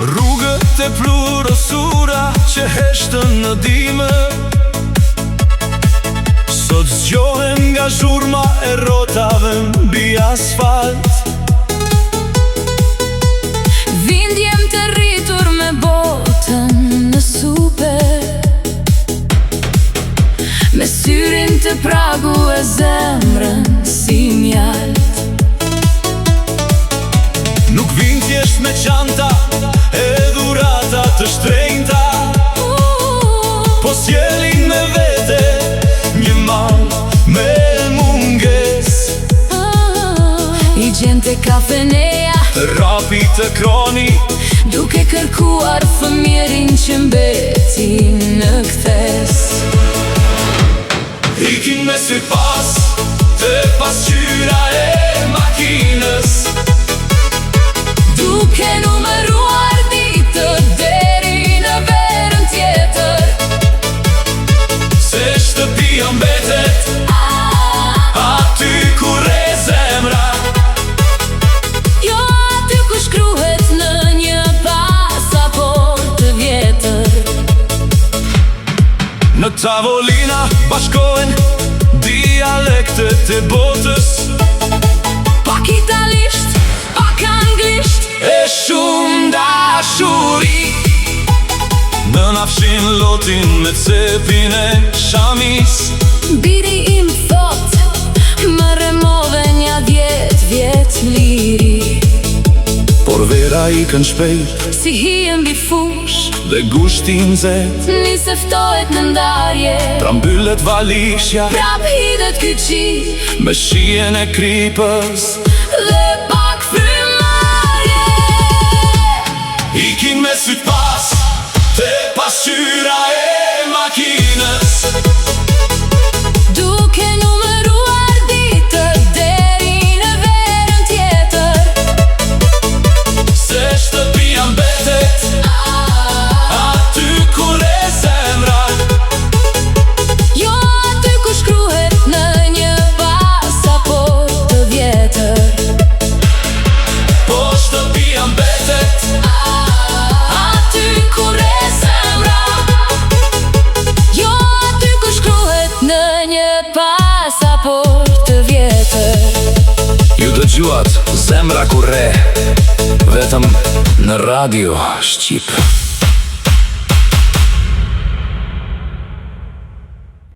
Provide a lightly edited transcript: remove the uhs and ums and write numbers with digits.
Rrugët e plurosura që heshtën në dime, sot zgjohen nga zhurma e rrotave mbi asfalt. Vindjem të rritur me botën në supe, me syrin të pragu e zemrën si mjalt. Nuk vin thjesht me qanta e dhurata të shtrenjta, po sjellin me vete një mal me munges. I gjente kafeneja, Rapi të kroni, duke kërkuar fëmjerin që mbeti në kthes. Ikin me sy pas të pasqyra e makinës, duke numëruar ditët deri në verën tjetër. se shtëpia mbetet aty ku re zemra. Jo aty ku shkruhet në një pasaport të vjetër. Në tavolina bashkohen dialektet e botës, Pak italisht, pak anglisht, e shumë dashuri. Në nafshin lotin me cepin e shamis, biri im thot, më remove një 10 vjet liri. por vera i kën shpejt Si hije mbi fush, dhe gushtin zet, nise ftohet në ndarje. pra mbyllet valishja Prap hidhet ky qi me shien e kripës. dhe pak frymarrje. Ikin me syt pas te pasqyra e makinës, Duke numëruar ditët deri në verën tjetër. se shtëpia mbetet aty ku re zemra. Jo aty ku shkruhet në një pasaport të vjetër. Po shtëpia mbetet Aty ku re zemra. Jo aty ku shkruhet në një pasaport të vjetër. Ju dëgjuat Zemra ku re, vetëm në Radio Shqip.